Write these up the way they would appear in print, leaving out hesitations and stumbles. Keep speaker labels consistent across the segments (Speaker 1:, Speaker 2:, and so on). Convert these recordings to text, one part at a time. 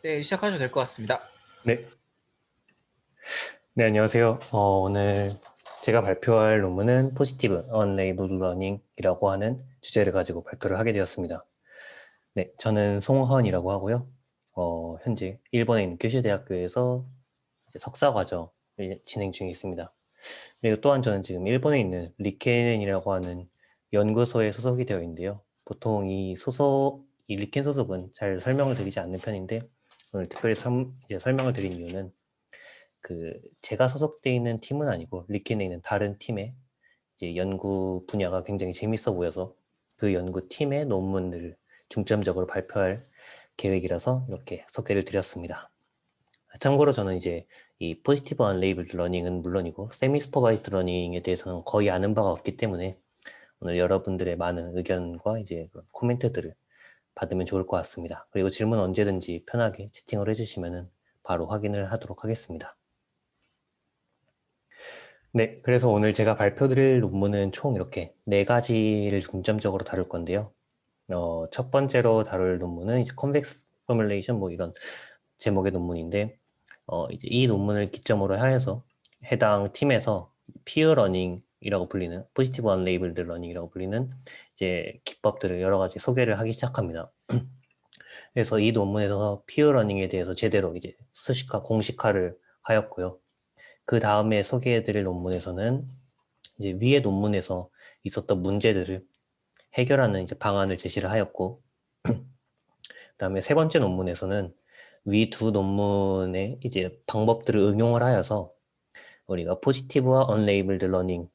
Speaker 1: 네, 시작하셔도 될 것 같습니다.
Speaker 2: 네, 네, 안녕하세요. 오늘 제가 발표할 논문은 포지티브 언레이블 러닝이라고 하는 주제를 가지고 발표를 하게 되었습니다. 네, 저는 송헌이라고 하고요. 현재 일본에 있는 규슈 대학교에서 이제 석사 과정을 진행 중에 있습니다. 그리고 또한 저는 지금 일본에 있는 리켄이라고 하는 연구소에 소속이 되어 있는데요. 보통 이 리켄 소속은 잘 설명을 드리지 않는 편인데 오늘 특별히 이제 설명을 드린 이유는 제가 소속돼 있는 팀은 아니고 리켄에 있는 다른 팀의 이제 연구 분야가 굉장히 재밌어 보여서 그 연구팀의 논문을 중점적으로 발표할 계획이라서 이렇게 소개를 드렸습니다. 참고로 저는 이제 이 포지티브 언레이블드 러닝은 물론이고 세미 슈퍼바이스드 러닝에 대해서는 거의 아는 바가 없기 때문에 오늘 여러분들의 많은 의견과 이제 그런 코멘트들을 받으면 좋을 것 같습니다. 그리고 질문 언제든지 편하게 채팅을 해주시면 바로 확인을 하도록 하겠습니다. 네, 그래서 오늘 제가 발표드릴 논문은 총 이렇게 네 가지를 중점적으로 다룰 건데요. 첫 번째로 다룰 논문은 이제 convex formulation 뭐 이런 제목의 논문인데, 이제 이 논문을 기점으로 하여서 해당 팀에서 peer learning이라고 불리는 positive unlabeled learning이라고 불리는 이제 기법들을 여러 가지 소개를 하기 시작합니다. 그래서 이 논문에서 peer learning에 대해서 제대로 이제 수식화, 공식화를 하였고요. 그 다음에 소개해드릴 논문에서는 이제 위의 논문에서 있었던 문제들을 해결하는 이제 방안을 제시를 하였고, 그다음에 세 번째 논문에서는 위 두 논문의 이제 방법들을 응용을 하여서 우리가 포지티브와 언레이블드 러닝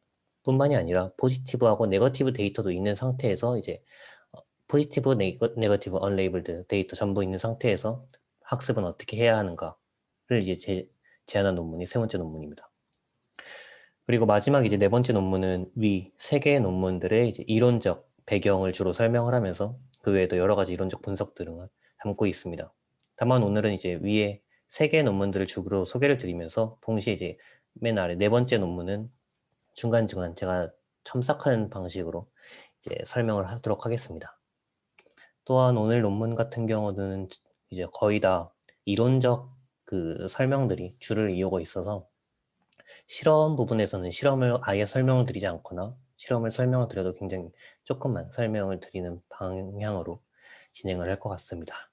Speaker 2: 뿐만이 아니라 포지티브하고 네거티브 데이터도 있는 상태에서 이제 포지티브, 네거티브, 언레이블드 데이터 전부 있는 상태에서 학습은 어떻게 해야 하는가를 이제 제안한 논문이 세 번째 논문입니다. 그리고 마지막 이제 네 번째 논문은 위 세 개의 논문들의 이제 이론적 배경을 주로 설명을 하면서 그 외에도 여러 가지 이론적 분석 등을 담고 있습니다. 다만 오늘은 이제 위에 세 개의 논문들을 주로 소개를 드리면서 동시에 이제 맨 아래 네 번째 논문은 중간중간 제가 첨삭하는 방식으로 이제 설명을 하도록 하겠습니다. 또한 오늘 논문 같은 경우는 이제 거의 다 이론적 그 설명들이 줄을 이루고 있어서 실험 부분에서는 실험을 아예 설명을 드리지 않거나 실험을 설명을 드려도 굉장히 조금만 설명을 드리는 방향으로 진행을 할 것 같습니다.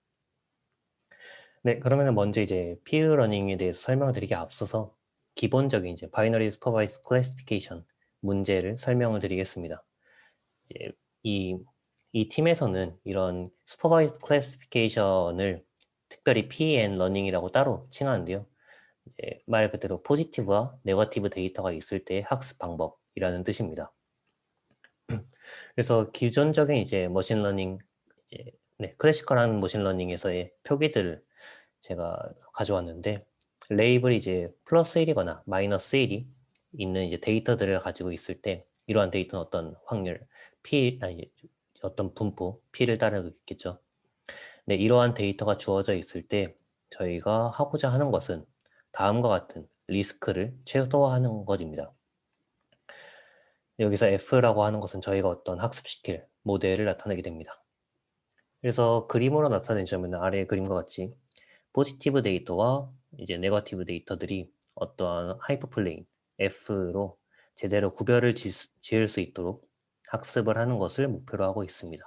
Speaker 2: 네, 그러면 먼저 이제 peer learning에 대해서 설명을 드리기 앞서서 기본적인 이제 binary supervised classification 문제를 설명을 드리겠습니다. 이제 이, 이 팀에서는 이런 supervised classification을 특별히 P&N learning이라고 따로 칭하는데요. 이제 말 그대로 포지티브와 네거티브 데이터가 있을 때의 학습 방법이라는 뜻입니다. 그래서 기존적인 이제 머신러닝, 이제 네, 클래시컬한 머신러닝에서의 표기들을 제가 가져왔는데 레이블이 이제 플러스 1이거나 마이너스 1이 있는 이제 데이터들을 가지고 있을 때 이러한 데이터는 어떤 확률, 아니, 어떤 분포, P를 따르고 있겠죠. 네, 이러한 데이터가 주어져 있을 때 저희가 하고자 하는 것은 다음과 같은 리스크를 최소화하는 것입니다. 여기서 F라고 하는 것은 저희가 어떤 학습시킬 모델을 나타내게 됩니다. 그래서 그림으로 나타내자면 아래의 그림과 같이 포지티브 데이터와 이제 네거티브 데이터들이 어떠한 하이퍼플레인 F로 제대로 구별을 지을 수 있도록 학습을 하는 것을 목표로 하고 있습니다.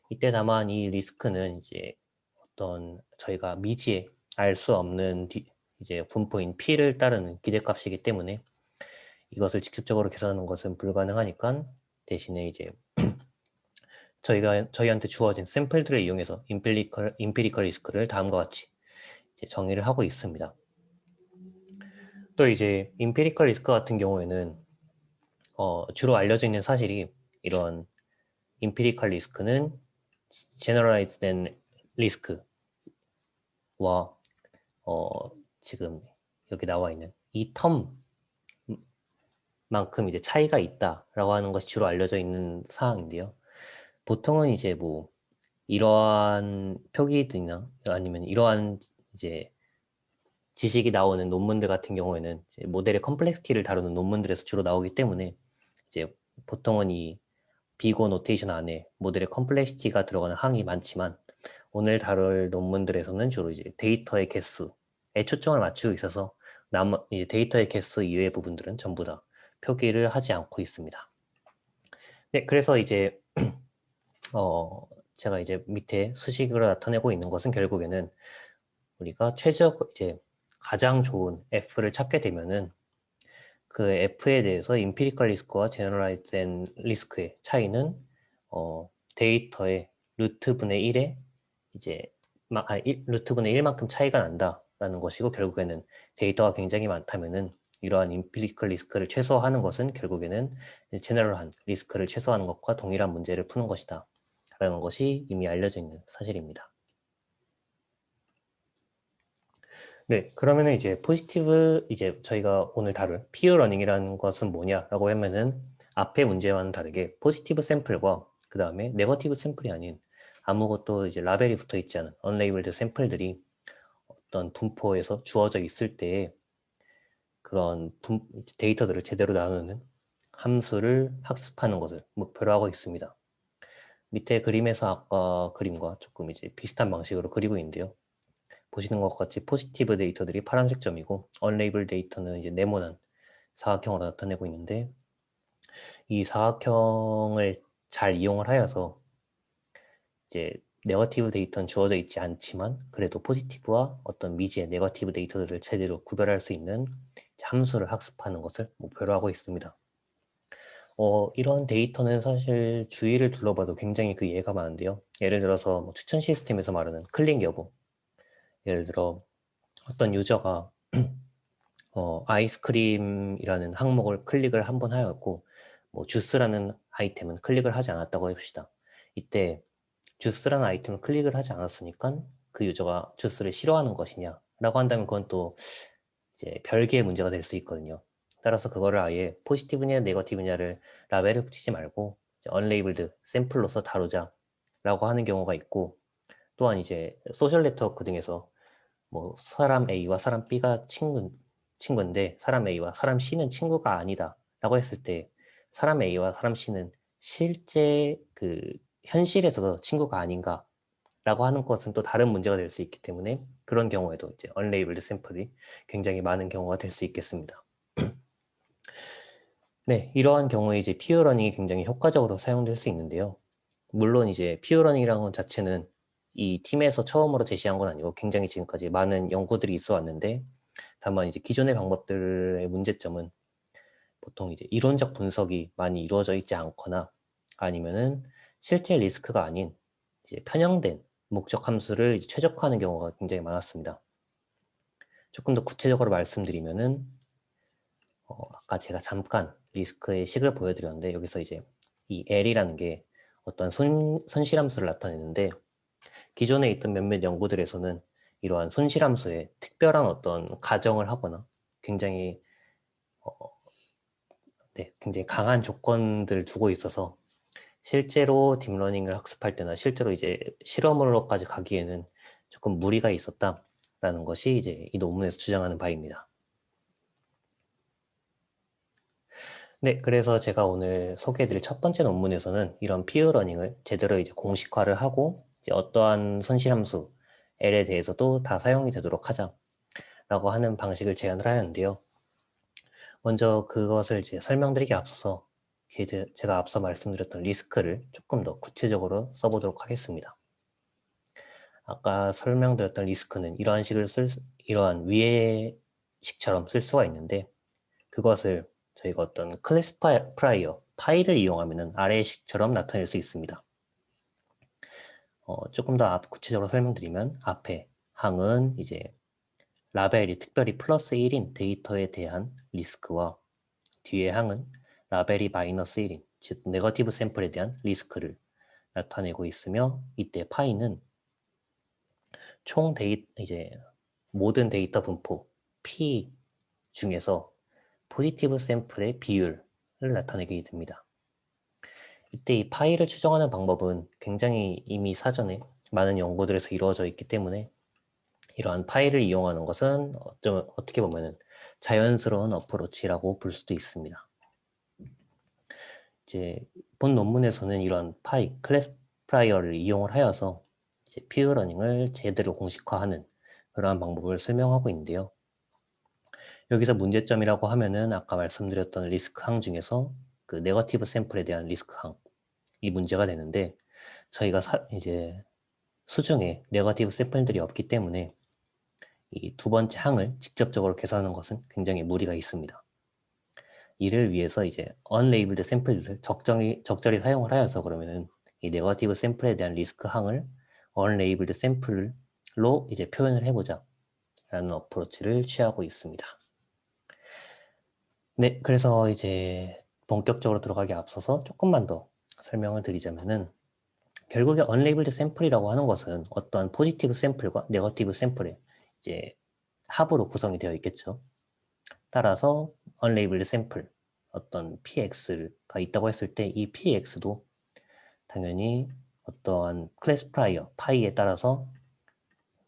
Speaker 2: 이때 다만 이 리스크는 이제 어떤 저희가 미지에 알 수 없는 이제 분포인 P를 따르는 기대값이기 때문에 이것을 직접적으로 계산하는 것은 불가능하니까 대신에 이제 저희한테 주어진 샘플들을 이용해서 임피리컬 리스크를 다음과 같이 이제 정의를 하고 있습니다. 또 이제 임피리컬 리스크 같은 경우에는 주로 알려져 있는 사실이 이런 임피리컬 리스크는 제너럴라이즈된 리스크와 지금 여기 나와 있는 이 텀만큼 이제 차이가 있다라고 하는 것이 주로 알려져 있는 사항인데요. 보통은 이제 뭐 이러한 표기들이나 아니면 이러한 이제 지식이 나오는 논문들 같은 경우에는 이제 모델의 컴플렉시티를 다루는 논문들에서 주로 나오기 때문에 이제 보통은 이 비고 노테이션 안에 모델의 컴플렉시티가 들어가는 항이 많지만 오늘 다룰 논문들에서는 주로 이제 데이터의 개수에 초점을 맞추고 있어서 이제 데이터의 개수 이외의 부분들은 전부 다 표기를 하지 않고 있습니다. 네, 그래서 이제 제가 이제 밑에 수식으로 나타내고 있는 것은 결국에는 우리가 이제 가장 좋은 F를 찾게 되면은 그 F에 대해서 임피리컬 리스크와 제너럴라이즈된 리스크의 차이는 데이터의 루트분의 1에 이제 루트분의 1만큼 차이가 난다라는 것이고, 결국에는 데이터가 굉장히 많다면은 이러한 임피리컬 리스크를 최소화하는 것은 결국에는 제너럴한 리스크를 최소화하는 것과 동일한 문제를 푸는 것이다 라는 것이 이미 알려져 있는 사실입니다. 네, 그러면은 이제 이제 저희가 오늘 다룰 피어 러닝이라는 것은 뭐냐라고 하면은 앞의 문제와는 다르게 포지티브 샘플과 그 다음에 네거티브 샘플이 아닌 아무것도 이제 라벨이 붙어 있지 않은 언레이블드 샘플들이 어떤 분포에서 주어져 있을 때 그런 데이터들을 제대로 나누는 함수를 학습하는 것을 목표로 하고 있습니다. 밑에 그림에서 아까 그림과 조금 이제 비슷한 방식으로 그리고 있는데요. 보시는 것 같이 포지티브 데이터들이 파란색 점이고 언레이블 데이터는 이제 네모난 사각형으로 나타내고 있는데, 이 사각형을 잘 이용을 하여서 이제 네거티브 데이터는 주어져 있지 않지만 그래도 포지티브와 어떤 미지의 네거티브 데이터들을 제대로 구별할 수 있는 함수를 학습하는 것을 목표로 하고 있습니다. 이런 데이터는 사실 주위를 둘러봐도 굉장히 그 예가 많은데요. 예를 들어서 뭐 추천 시스템에서 말하는 클릭 여부, 예를 들어 어떤 유저가 아이스크림이라는 항목을 클릭을 한 번 하였고, 뭐 주스라는 아이템은 클릭을 하지 않았다고 해봅시다. 이때 주스라는 아이템을 클릭을 하지 않았으니까 그 유저가 주스를 싫어하는 것이냐 라고 한다면 그건 또 이제 별개의 문제가 될 수 있거든요. 따라서 그거를 아예 포지티브냐 네거티브냐를 라벨을 붙이지 말고 언레이블드 샘플로서 다루자 라고 하는 경우가 있고, 또한 이제 소셜 네트워크 등에서 뭐 사람 A와 사람 B가 친구인데 사람 A와 사람 C는 친구가 아니다 라고 했을 때 사람 A와 사람 C는 실제 그 현실에서도 친구가 아닌가 라고 하는 것은 또 다른 문제가 될 수 있기 때문에, 그런 경우에도 이제 언레이블드 샘플이 굉장히 많은 경우가 될 수 있겠습니다. 네, 이러한 경우에 이제 피어러닝이 굉장히 효과적으로 사용될 수 있는데요. 물론 이제 피어러닝이라는 것 자체는 이 팀에서 처음으로 제시한 건 아니고 굉장히 지금까지 많은 연구들이 있어 왔는데, 다만 이제 기존의 방법들의 문제점은 보통 이제 이론적 분석이 많이 이루어져 있지 않거나 아니면은 실제 리스크가 아닌 이제 편향된 목적 함수를 이제 최적화하는 경우가 굉장히 많았습니다. 조금 더 구체적으로 말씀드리면은 아까 제가 잠깐 리스크의 식을 보여드렸는데, 여기서 이제 이 L이라는 게 어떤 손실함수를 나타내는데, 기존에 있던 몇몇 연구들에서는 이러한 손실함수에 특별한 어떤 가정을 하거나 굉장히 굉장히 강한 조건들을 두고 있어서 실제로 딥러닝을 학습할 때나 실제로 이제 실험으로까지 가기에는 조금 무리가 있었다라는 것이 이제 이 논문에서 주장하는 바입니다. 네, 그래서 제가 오늘 소개해드릴 첫 번째 논문에서는 이런 피어러닝을 제대로 이제 공식화를 하고 이제 어떠한 손실함수 L에 대해서도 다 사용이 되도록 하자라고 하는 방식을 제안을 하였는데요. 먼저 그것을 이제 설명드리기 앞서서 제가 앞서 말씀드렸던 리스크를 조금 더 구체적으로 써보도록 하겠습니다. 아까 설명드렸던 리스크는 이러한 위의 식처럼 쓸 수가 있는데, 그것을 저희가 어떤 클래스파이어 파일을 이용하면 아래의 식처럼 나타낼 수 있습니다. 조금 더 구체적으로 설명드리면, 앞에 항은 이제 라벨이 특별히 플러스 1인 데이터에 대한 리스크와 뒤에 항은 라벨이 마이너스 1인, 즉 네거티브 샘플에 대한 리스크를 나타내고 있으며, 이때 파이는 이제 모든 데이터 분포 P 중에서 포지티브 샘플의 비율을 나타내게 됩니다. 이때 이 파이를 추정하는 방법은 굉장히 이미 사전에 많은 연구들에서 이루어져 있기 때문에 이러한 파이를 이용하는 것은 어떻게 보면 자연스러운 어프로치라고 볼 수도 있습니다. 이제 본 논문에서는 이러한 클래스파이어를 이용을 하여서 이제 퓨어 러닝을 제대로 공식화하는 그러한 방법을 설명하고 있는데요. 여기서 문제점이라고 하면은 아까 말씀드렸던 리스크 항 중에서 그 네거티브 샘플에 대한 리스크 항, 이 문제가 되는데 저희가 이제 수중에 네거티브 샘플들이 없기 때문에 이 두 번째 항을 직접적으로 계산하는 것은 굉장히 무리가 있습니다. 이를 위해서 이제 unlabeled 샘플들을 적절히 사용을 하여서 그러면은 이 네거티브 샘플에 대한 리스크 항을 unlabeled 샘플로 이제 표현을 해보자 라는 어프로치를 취하고 있습니다. 네, 그래서 이제 본격적으로 들어가기 앞서서 조금만 더 설명을 드리자면은 결국에 unlabeled 샘플이라고 하는 것은 어떠한 포지티브 샘플과 네거티브 샘플의 이제 합으로 구성이 되어 있겠죠. 따라서 unlabeled 샘플 어떤 px가 있다고 했을 때 이 px도 당연히 어떠한 클래시파이어 파이에 따라서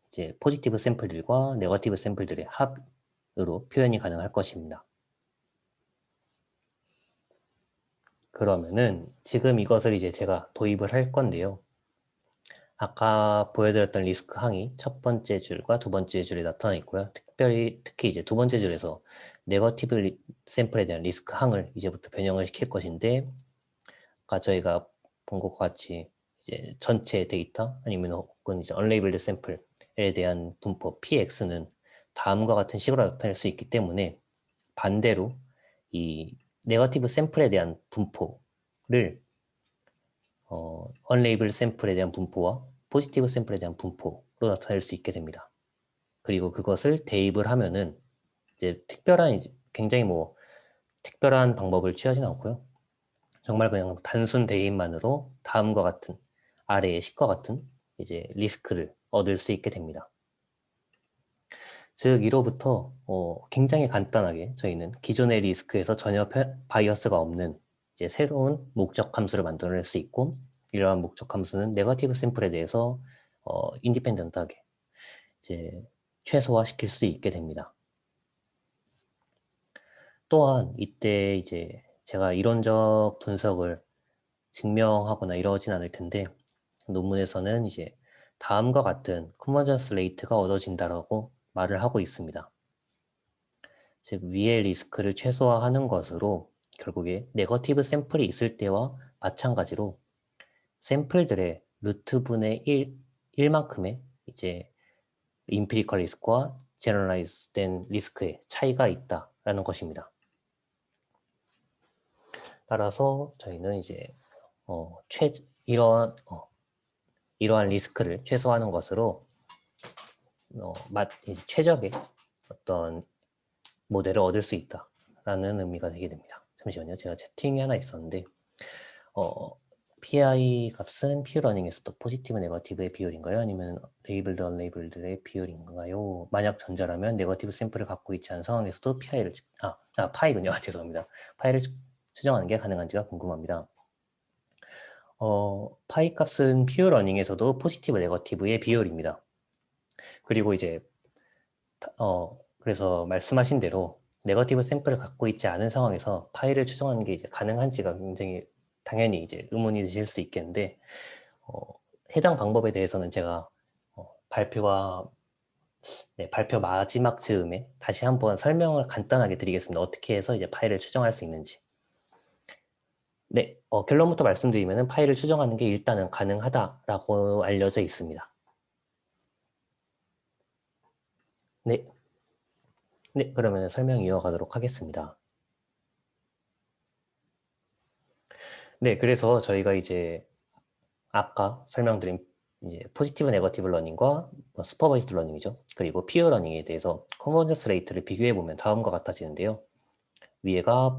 Speaker 2: 이제 포지티브 샘플들과 네거티브 샘플들의 합으로 표현이 가능할 것입니다. 그러면은 지금 이것을 이제 제가 도입을 할 건데요. 아까 보여드렸던 리스크 항이 첫 번째 줄과 두 번째 줄에 나타나 있고요. 특히 이제 두 번째 줄에서 네거티브 샘플에 대한 리스크 항을 이제부터 변형을 시킬 것인데, 아까 저희가 본 것과 같이 이제 전체 데이터 아니면 혹은 이제 unlabeled 샘플에 대한 분포 px는 다음과 같은 식으로 나타낼 수 있기 때문에 반대로 이 네거티브 샘플에 대한 분포를 unlabeled 샘플에 대한 분포와 포지티브 샘플에 대한 분포로 나타낼 수 있게 됩니다. 그리고 그것을 대입을 하면은 이제 굉장히 뭐 특별한 방법을 취하지는 않고요. 정말 그냥 단순 대입만으로 다음과 같은 아래의 식과 같은 이제 리스크를 얻을 수 있게 됩니다. 즉 이로부터 굉장히 간단하게 저희는 기존의 리스크에서 전혀 바이어스가 없는 이제 새로운 목적 함수를 만들어낼 수 있고, 이러한 목적 함수는 네거티브 샘플에 대해서 인디펜던트하게 이제 최소화시킬 수 있게 됩니다. 또한 이때 이제 제가 이론적 분석을 증명하거나 이러진 않을 텐데, 논문에서는 이제 다음과 같은 컨버전스 레이트가 얻어진다라고 말을 하고 있습니다. 즉 위의 리스크를 최소화하는 것으로 결국에 네거티브 샘플이 있을 때와 마찬가지로 샘플들의 루트분의 1만큼의 이제 임피리컬 리스크와 제너럴라이즈 된 리스크의 차이가 있다라는 것입니다. 따라서 저희는 이제 이러한 리스크를 최소화하는 것으로 이제 최적의 어떤 모델을 얻을 수 있다라는 의미가 되게 됩니다. 잠시만요. 제가 채팅이 하나 있었는데 PI 값은 P러닝에서도 포지티브, 네거티브의 비율인가요? 아니면 레이블드, 언레이블드의 비율인가요? 만약 전자라면 네거티브 샘플을 갖고 있지 않은 상황에서도 파이군요. 죄송합니다. 파이를 추정하는 게 가능한지가 궁금합니다. 파이 값은 P러닝에서도 포지티브, 네거티브의 비율입니다. 그리고 이제 그래서 말씀하신 대로 네거티브 샘플을 갖고 있지 않은 상황에서 파이를 추정하는 게 이제 가능한지가 굉장히 당연히 이제 의문이 드실 수 있겠는데, 해당 방법에 대해서는 제가 발표 마지막 즈음에 다시 한번 설명을 간단하게 드리겠습니다. 어떻게 해서 이제 파이를 추정할 수 있는지. 네, 결론부터 말씀드리면 파이를 추정하는 게 일단은 가능하다라고 알려져 있습니다. 네. 네, 그러면 설명 이어가도록 하겠습니다. 네, 그래서 저희가 이제 아까 설명드린 이제 포지티브 네거티브 러닝과 슈퍼바이즈드 러닝이죠. 그리고 피어 러닝에 대해서 컨버전스 레이트를 비교해 보면 다음과 같아지는데요. 위에가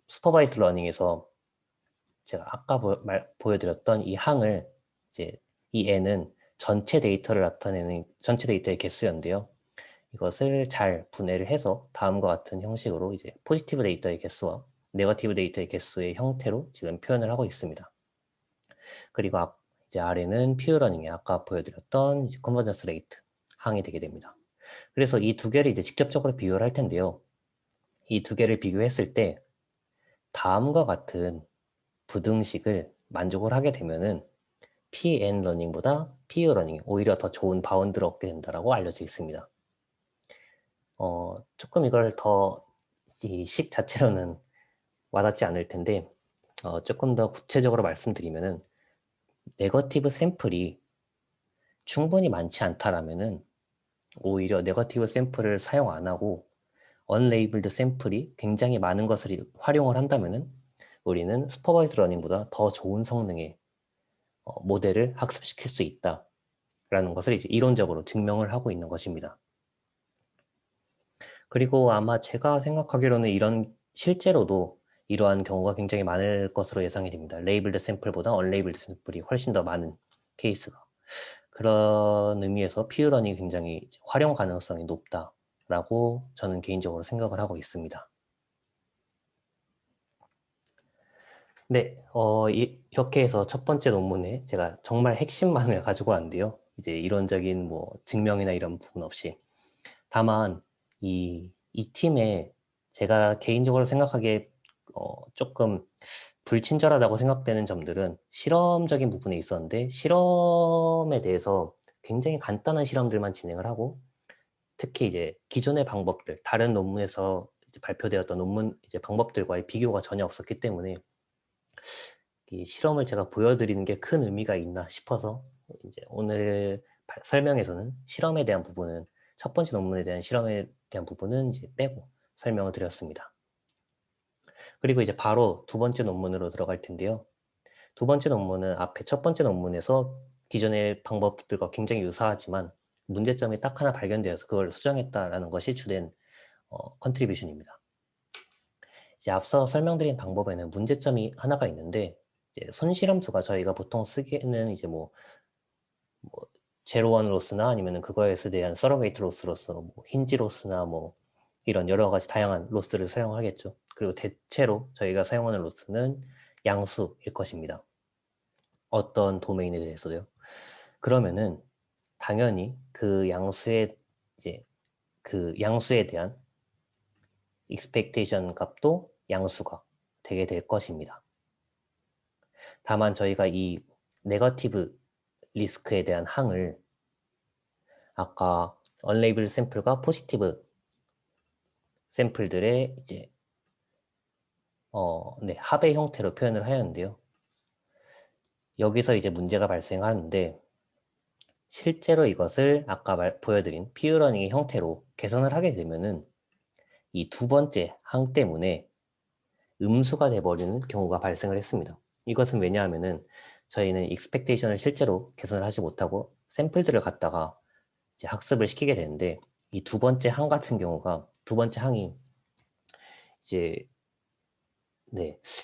Speaker 2: 슈퍼바이즈드 러닝에서 제가 아까 보여드렸던 이 항을 이제 이 n은 전체 데이터를 나타내는 전체 데이터의 개수였는데요. 이것을 잘 분해를 해서 다음과 같은 형식으로 이제 포지티브 데이터의 개수와 네거티브 데이터의 개수의 형태로 지금 표현을 하고 있습니다. 그리고 이제 아래는 퓨어 러닝에 아까 보여드렸던 컨버전스 레이트 항이 되게 됩니다. 그래서 이 두 개를 이제 직접적으로 비교를 할 텐데요. 이 두 개를 비교했을 때 다음과 같은 부등식을 만족을 하게 되면은 PN 러닝보다 PU 러닝이 오히려 더 좋은 바운드를 얻게 된다고 알려져 있습니다. 조금 이걸 더 이 식 자체로는 와닿지 않을 텐데 조금 더 구체적으로 말씀드리면은 네거티브 샘플이 충분히 많지 않다라면은 오히려 네거티브 샘플을 사용 안 하고 언레이블드 샘플이 굉장히 많은 것을 활용을 한다면은 우리는 슈퍼바이즈 러닝보다 더 좋은 성능의 모델을 학습시킬 수 있다라는 것을 이제 이론적으로 증명을 하고 있는 것입니다. 그리고 아마 제가 생각하기로는 실제로도 이러한 경우가 굉장히 많을 것으로 예상이 됩니다. 레이블드 샘플보다 언레이블드 샘플이 훨씬 더 많은 케이스가. 그런 의미에서 피어런이 굉장히 활용 가능성이 높다라고 저는 개인적으로 생각을 하고 있습니다. 네, 이렇게 해서 첫 번째 논문에 제가 정말 핵심만을 가지고 왔는데요. 이제 이론적인 뭐 증명이나 이런 부분 없이. 다만 이 팀에 제가 개인적으로 생각하기에 조금 불친절하다고 생각되는 점들은 실험적인 부분에 있었는데 실험에 대해서 굉장히 간단한 실험들만 진행을 하고 특히 이제 기존의 방법들, 다른 논문에서 이제 발표되었던 논문 이제 방법들과의 비교가 전혀 없었기 때문에 이 실험을 제가 보여드리는 게 큰 의미가 있나 싶어서 이제 오늘 설명에서는 실험에 대한 부분은 첫 번째 논문에 대한 실험에 대한 부분은 이제 빼고 설명을 드렸습니다. 그리고 이제 바로 두 번째 논문으로 들어갈 텐데요. 두 번째 논문은 앞에 첫 번째 논문에서 기존의 방법들과 굉장히 유사하지만 문제점이 딱 하나 발견되어서 그걸 수정했다라는 것이 주된 컨트리뷰션입니다. 이제 앞서 설명드린 방법에는 문제점이 하나가 있는데 이제 손실함수가 저희가 보통 쓰기에는 이제 뭐 제로원 로스나 아니면은 그거에서 대한 서러게이트 로스로서 뭐 힌지 로스나 뭐 이런 여러 가지 다양한 로스를 사용하겠죠. 그리고 대체로 저희가 사용하는 로스는 양수일 것입니다. 어떤 도메인에 대해서도요. 그러면은 당연히 그 양수에 대한 expectation 값도 양수가 되게 될 것입니다. 다만 저희가 이 네거티브 리스크에 대한 항을 아까 언레이블 샘플과 포지티브 샘플들의 이제 합의 형태로 표현을 하였는데요. 여기서 이제 문제가 발생하는데 실제로 이것을 아까 보여드린 피어러닝의 형태로 개선을 하게 되면은 이 두 번째 항 때문에 음수가 돼버리는 경우가 발생을 했습니다. 이것은 왜냐하면은 저희는 익스펙테이션을 실제로 개선을 하지 못하고 샘플들을 갖다가 이제 학습을 시키게 되는데 이 두 번째 항 같은 경우가 두 번째 항이 이제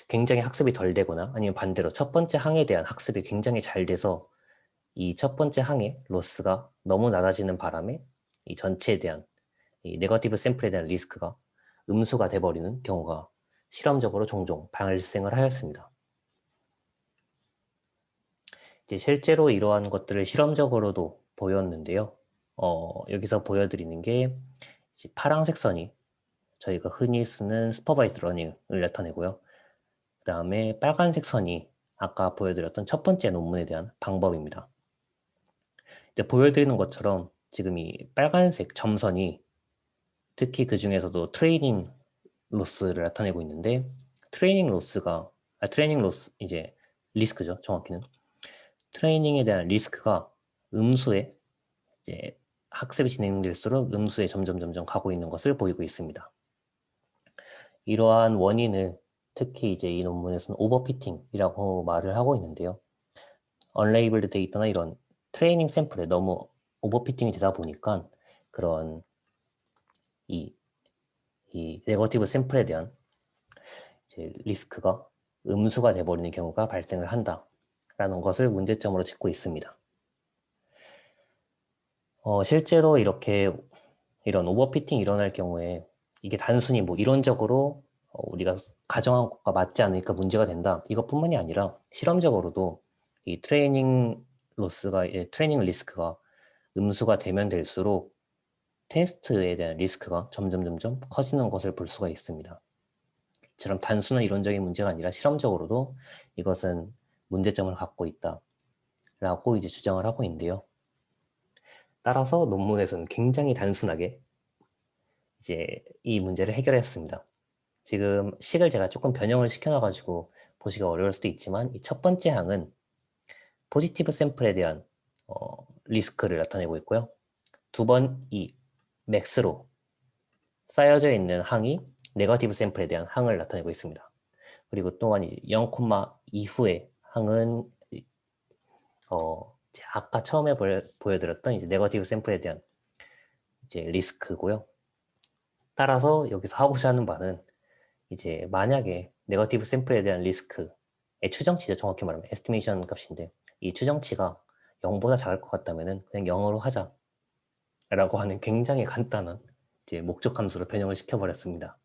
Speaker 2: 굉장히 학습이 덜 되거나 아니면 반대로 첫 번째 항에 대한 학습이 굉장히 잘 돼서 이 첫 번째 항의 로스가 너무 낮아지는 바람에 이 전체에 대한 이 네거티브 샘플에 대한 리스크가 음수가 돼버리는 경우가 실험적으로 종종 발생을 하였습니다. 이제 실제로 이러한 것들을 실험적으로도 보였는데요. 여기서 보여드리는 게 이제 파란색 선이 저희가 흔히 쓰는 슈퍼바이즈 러닝을 나타내고요. 그 다음에 빨간색 선이 아까 보여드렸던 첫 번째 논문에 대한 방법입니다. 이제 보여드리는 것처럼 지금 이 빨간색 점선이 특히 그 중에서도 트레이닝 로스를 나타내고 있는데 트레이닝 로스 이제 리스크죠. 정확히는 트레이닝에 대한 리스크가 음수에 이제 학습이 진행될수록 음수에 점점 가고 있는 것을 보이고 있습니다. 이러한 원인을 특히 이제 이 논문에서는 오버피팅이라고 말을 하고 있는데요. 언레이블드 데이터나 이런 트레이닝 샘플에 너무 오버피팅이 되다 보니까 그런 이 네거티브 샘플에 대한 이제 리스크가 음수가 돼버리는 경우가 발생을 한다라는 것을 문제점으로 짚고 있습니다. 실제로 이런 오버피팅이 일어날 경우에 이게 단순히 뭐 이론적으로 우리가 가정한 것과 맞지 않으니까 문제가 된다. 이것뿐만이 아니라 실험적으로도 이 트레이닝 리스크가 음수가 되면 될수록 테스트에 대한 리스크가 점점 커지는 것을 볼 수가 있습니다. 이처럼 단순한 이론적인 문제가 아니라 실험적으로도 이것은 문제점을 갖고 있다 라고 이제 주장을 하고 있는데요. 따라서 논문에서는 굉장히 단순하게 이제 이 문제를 해결했습니다. 지금 식을 제가 조금 변형을 시켜놔가지고 보시기가 어려울 수도 있지만 이 첫 번째 항은 포지티브 샘플에 대한 리스크를 나타내고 있고요. 두 번 이 맥스로 쌓여져 있는 항이 네거티브 샘플에 대한 항을 나타내고 있습니다. 그리고 또한 이제 0, 이후의 항은 아까 처음에 보여드렸던 이제 네거티브 샘플에 대한 이제 리스크고요. 따라서 여기서 하고자 하는 바는 이제 만약에 네거티브 샘플에 대한 리스크의 추정치죠. 정확히 말하면 에스티메이션 값인데 이 추정치가 0보다 작을 것 같다면은 그냥 0으로 하자라고 하는 굉장히 간단한 이제 목적 함수로 변형을 시켜버렸습니다.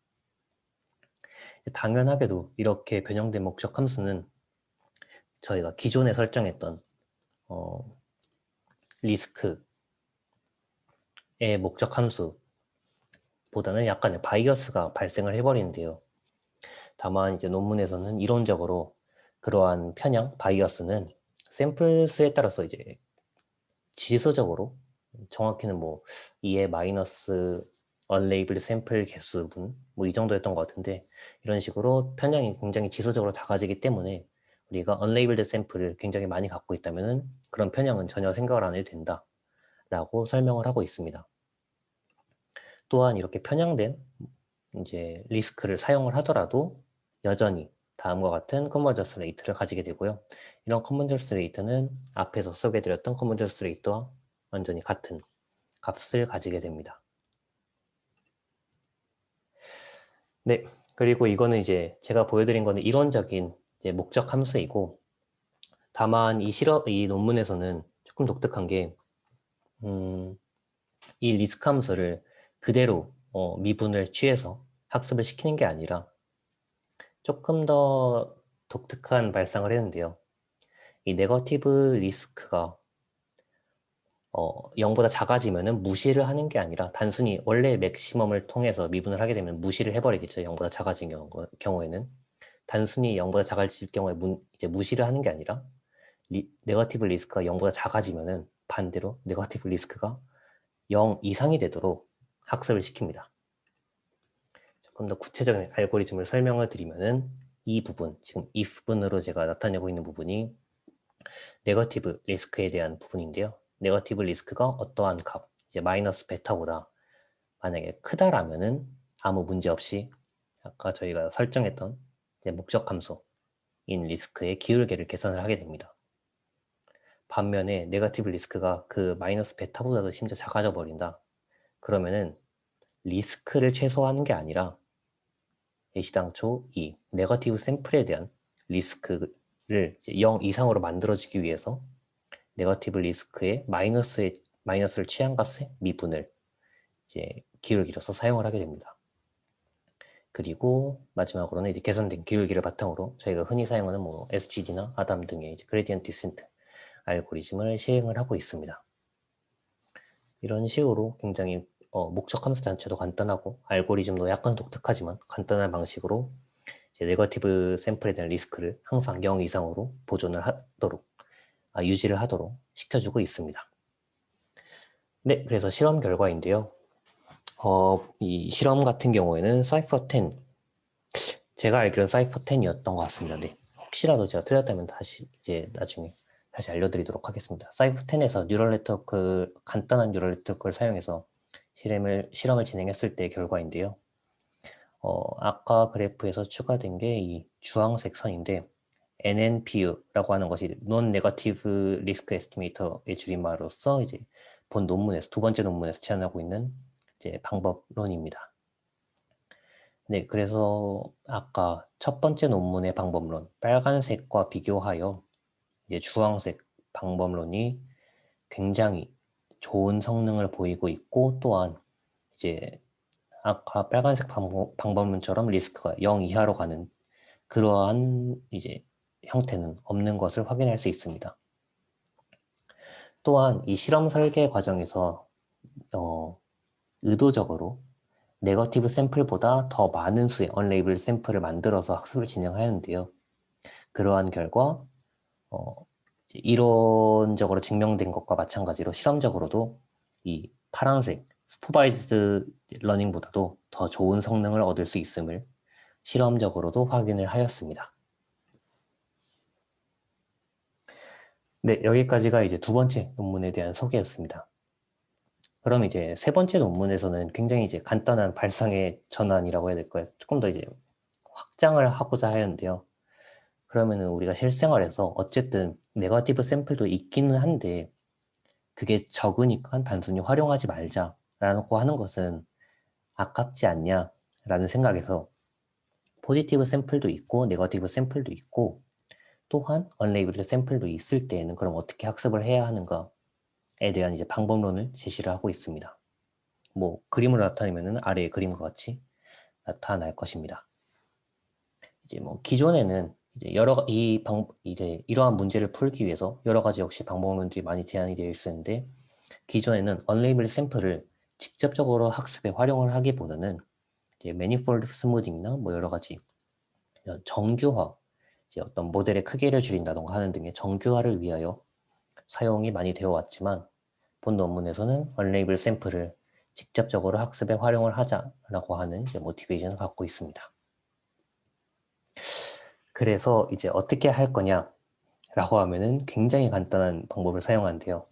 Speaker 2: 당연하게도 이렇게 변형된 목적 함수는 저희가 기존에 설정했던 리스크의 목적 함수보다는 약간의 바이어스가 발생을 해버리는데요. 다만 이제 논문에서는 이론적으로 그러한 편향, 바이어스는 샘플 수에 따라서 이제 지수적으로 정확히는 뭐 2의 마이너스 언레이블드 샘플 개수분 뭐 이 정도였던 것 같은데 이런 식으로 편향이 굉장히 지수적으로 작아지기 때문에 우리가 언레이블드 샘플을 굉장히 많이 갖고 있다면은 그런 편향은 전혀 생각을 안 해도 된다라고 설명을 하고 있습니다. 또한 이렇게 편향된 이제 리스크를 사용을 하더라도 여전히 다음과 같은 컨버전스 레이트를 가지게 되고요. 이런 컨버전스 레이트는 앞에서 소개해드렸던 컨버전스 레이트와 완전히 같은 값을 가지게 됩니다. 네, 그리고 이거는 이제 제가 보여드린 거는 이론적인 이제 목적 함수이고, 다만 이 논문에서는 조금 독특한 게, 이 리스크 함수를 그대로 미분을 취해서 학습을 시키는 게 아니라 조금 더 독특한 발상을 했는데요. 이 네거티브 리스크가 0보다 작아지면은 무시를 하는 게 아니라 단순히 원래 맥시멈을 통해서 미분을 하게 되면 무시를 해버리겠죠. 0보다 작아진 경우에는. 단순히 0보다 작아질 경우에 이제 무시를 하는 게 아니라 네거티브 리스크가 0보다 작아지면은 반대로 네거티브 리스크가 0 이상이 되도록 학습을 시킵니다. 조금 더 구체적인 알고리즘을 설명을 드리면은 이 부분, 지금 이 부분으로 제가 나타내고 있는 부분이 네거티브 리스크에 대한 부분인데요. 네거티브 리스크가 어떠한 값, 이제 마이너스 베타보다 만약에 크다라면은 아무 문제 없이 아까 저희가 설정했던 이제 목적 함수인 리스크의 기울기를 계산을 하게 됩니다. 반면에 네거티브 리스크가 그 마이너스 베타보다도 심지어 작아져 버린다. 그러면은 리스크를 최소화하는 게 아니라 애시당초 이 네거티브 샘플에 대한 리스크를 이제 0 이상으로 만들어지기 위해서 네거티브 리스크의 마이너스를 취한 값의 미분을 이제 기울기로서 사용을 하게 됩니다. 그리고 마지막으로는 이제 개선된 기울기를 바탕으로 저희가 흔히 사용하는 뭐 SGD나 아담 등의 이제 그레디언트 디센트 알고리즘을 시행을 하고 있습니다. 이런 식으로 굉장히 목적 함수 자체도 간단하고 알고리즘도 약간 독특하지만 간단한 방식으로 이제 네거티브 샘플에 대한 리스크를 항상 0 이상으로 보존을 하도록 유지를 하도록 시켜주고 있습니다. 네, 그래서 실험 결과인데요. 이 실험 같은 경우에는 사이퍼10, 제가 알기로는 사이퍼10이었던 것 같습니다. 네. 혹시라도 제가 틀렸다면 다시 이제 나중에 다시 알려드리도록 하겠습니다. 사이퍼10에서 뉴럴 네트워크, 간단한 뉴럴 네트워크를 사용해서 실험을 진행했을 때 결과인데요. 아까 그래프에서 추가된 게 이 주황색 선인데 NNPU라고 하는 것이 Non-Negative Risk Estimator의 줄임말로서 이제 본 논문에서 두 번째 논문에서 제안하고 있는 이제 방법론입니다. 네, 그래서 아까 첫 번째 논문의 방법론, 빨간색과 비교하여 이제 주황색 방법론이 굉장히 좋은 성능을 보이고 있고 또한 이제 아까 빨간색 방법론처럼 리스크가 0 이하로 가는 그러한 이제 형태는 없는 것을 확인할 수 있습니다. 또한 이 실험 설계 과정에서 의도적으로 네거티브 샘플보다 더 많은 수의 언레이블 샘플을 만들어서 학습을 진행하였는데요. 그러한 결과 이제 이론적으로 증명된 것과 마찬가지로 실험적으로도 이 파란색 슈퍼바이즈드 러닝보다도 더 좋은 성능을 얻을 수 있음을 실험적으로도 확인을 하였습니다. 네, 여기까지가 이제 두 번째 논문에 대한 소개였습니다. 그럼 이제 세 번째 논문에서는 굉장히 이제 간단한 발상의 전환이라고 해야 될까요? 조금 더 이제 확장을 하고자 하였는데요. 그러면은 우리가 실생활에서 어쨌든 네거티브 샘플도 있기는 한데 그게 적으니까 단순히 활용하지 말자라고 하는 것은 아깝지 않냐라는 생각에서 포지티브 샘플도 있고 네거티브 샘플도 있고 또한 언레이블드 샘플도 있을 때에는 그럼 어떻게 학습을 해야 하는가에 대한 이제 방법론을 제시를 하고 있습니다. 뭐 그림으로 나타내면은 아래의 그림과 같이 나타날 것입니다. 이제 뭐 기존에는 이제 이제 이러한 문제를 풀기 위해서 여러 가지 역시 방법론들이 많이 제한이 되어 있었는데 기존에는 언레이블 샘플을 직접적으로 학습에 활용을 하기보다는 이제 매니폴드 스무딩이나 뭐 여러 가지 정규화, 이제 어떤 모델의 크기를 줄인다던가 하는 등의 정규화를 위하여 사용이 많이 되어 왔지만 본 논문에서는 언레이블 샘플을 직접적으로 학습에 활용을 하자라고 하는 이제 모티베이션을 갖고 있습니다. 그래서 이제 어떻게 할 거냐라고 하면은 굉장히 간단한 방법을 사용하는데요.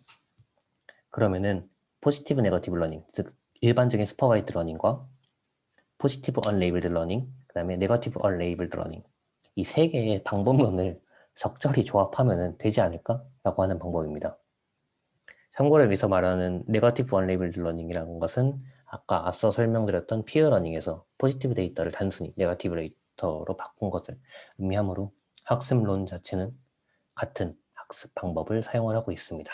Speaker 2: 그러면은 포지티브 네거티브 러닝, 즉 일반적인 슈퍼바이즈드 러닝과 포지티브 언레이블드 러닝, 그 다음에 네거티브 언레이블드 러닝 이 세 개의 방법론을 적절히 조합하면 되지 않을까라고 하는 방법입니다. 참고를 위해서 말하는 네거티브 언레이블드 러닝이라는 것은 아까 앞서 설명드렸던 피어 러닝에서 포지티브 데이터를 단순히 네거티브 데이터로 바꾼 것을 의미하므로 학습론 자체는 같은 학습 방법을 사용을 하고 있습니다.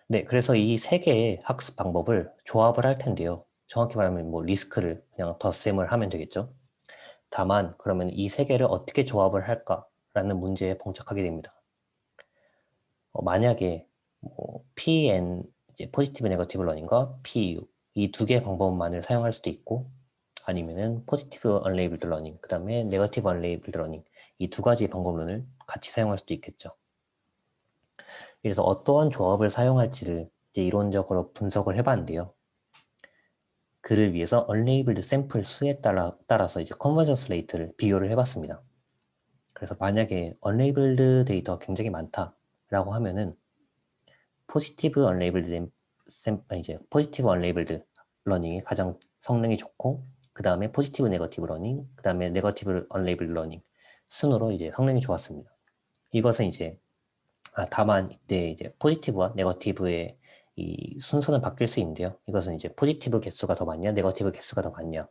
Speaker 2: 네, 그래서 이 세 개의 학습 방법을 조합을 할 텐데요. 정확히 말하면 뭐 리스크를 그냥 덧셈을 하면 되겠죠. 다만 그러면 이 세 개를 어떻게 조합을 할까라는 문제에 봉착하게 됩니다. 만약에 뭐 PN 이제 포지티브 네거티브 러닝과 PU 이 두 개의 방법만을 사용할 수도 있고 아니면은 포지티브 언레이블드 러닝 그 다음에 네거티브 언레이블드 러닝 이 두 가지 방법론을 같이 사용할 수도 있겠죠. 그래서 어떠한 조합을 사용할지를 이제 이론적으로 분석을 해봤는데요. 그를 위해서 언레이블드 샘플 수에 따라서 이제 컨버전스 레이트를 비교를 해봤습니다. 그래서 만약에 언레이블드 데이터가 굉장히 많다라고 하면은 포지티브 언레이블드 이제 포지티브 언레이블드 러닝이 가장 성능이 좋고 그 다음에 포지티브 네거티브 러닝, 그 다음에 네거티브 언레이블드 러닝 순으로 이제 성능이 좋았습니다. 이것은 이제 다만 이때 이제 포지티브와 네거티브의 이 순서는 바뀔 수 있는데요. 이것은 이제 포지티브 개수가 더 많냐, 네거티브 개수가 더 많냐,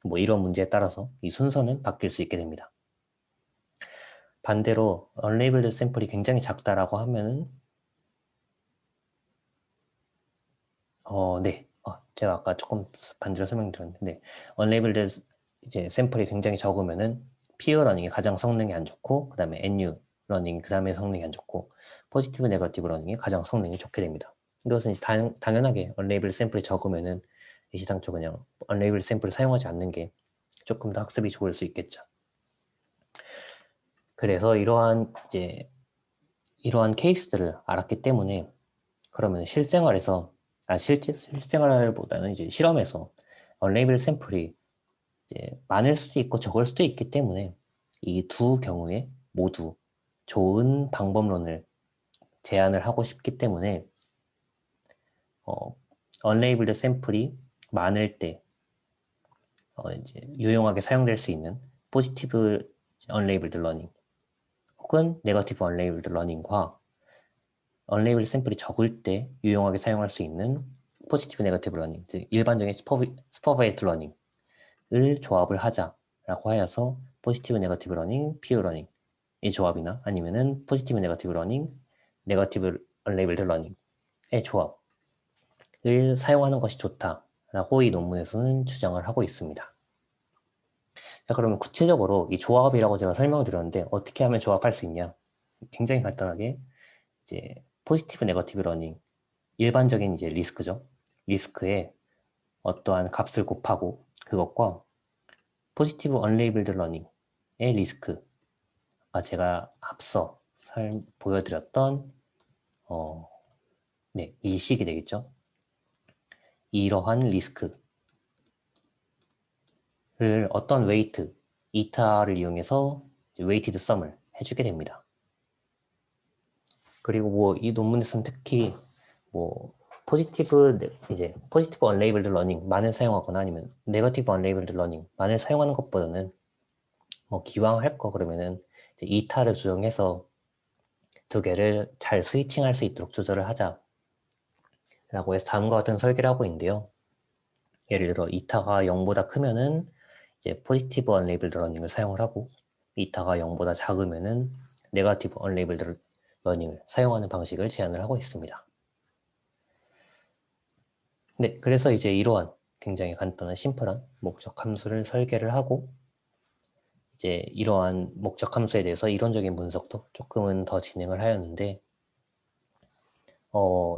Speaker 2: 뭐 이런 문제에 따라서 이 순서는 바뀔 수 있게 됩니다. 반대로 언레이블드 샘플이 굉장히 작다라고 하면은 네. 제가 아까 조금 반대로 설명드렸는데 언레이블드 이제 샘플이 굉장히 적으면은 PU 러닝이 가장 성능이 안 좋고 그 다음에 NU 러닝 그 다음에 성능이 안 좋고 포지티브 네거티브 러닝이 가장 성능이 좋게 됩니다. 이것은 이제 당연하게 언레이블 샘플이 적으면은 시당초 그냥 언레이블 샘플을 사용하지 않는 게 조금 더 학습이 좋을 수 있겠죠. 그래서 이러한 케이스들을 알았기 때문에 그러면 실생활에서 실생활보다는 이제 실험에서 언레이블 샘플이 이제 많을 수도 있고 적을 수도 있기 때문에 이 두 경우에 모두 좋은 방법론을 제안을 하고 싶기 때문에 언레이블드 샘플이 많을 때 이제 유용하게 사용될 수 있는 포지티브 언레이블드 러닝 혹은 네거티브 언레이블드 러닝과 언레이블 샘플이 적을 때 유용하게 사용할 수 있는 포지티브 네거티브 러닝, 즉 일반적인 슈퍼바이즈드 러닝을 조합을 하자라고 하여서 포지티브 네거티브 러닝, PU 러닝 이 조합이나 아니면은 포지티브 네거티브 러닝, 네거티브 언레이블드 러닝의 조합을 사용하는 것이 좋다라고 이 논문에서는 주장을 하고 있습니다. 자, 그러면 구체적으로 이 조합이라고 제가 설명을 드렸는데 어떻게 하면 조합할 수 있냐? 굉장히 간단하게 이제 포지티브 네거티브 러닝 일반적인 이제 리스크죠. 리스크에 어떠한 값을 곱하고 그것과 포지티브 언레이블드 러닝의 리스크 제가 앞서 보여드렸던 네, 이 식이 되겠죠. 이러한 리스크를 어떤 웨이트, 이타를 이용해서 웨이티드 썸을 해주게 됩니다. 그리고 뭐 이 논문에서는 특히 뭐 포지티브 언레이블드 러닝만을 사용하거나 아니면 네거티브 언레이블드 러닝만을 사용하는 것보다는 뭐 기왕 할 거 그러면은 이제 이타를 조정해서 두 개를 잘 스위칭할 수 있도록 조절을 하자라고 해서 다음과 같은 설계를 하고 있는데요. 예를 들어 이타가 0보다 크면은 이제 포지티브 언레이블드 러닝을 사용을 하고 이타가 0보다 작으면은 네거티브 언레이블드 러닝을 사용하는 방식을 제안을 하고 있습니다. 네, 그래서 이제 이러한 굉장히 간단한 심플한 목적 함수를 설계를 하고 이제 이러한 목적 함수에 대해서 이론적인 분석도 조금은 더 진행을 하였는데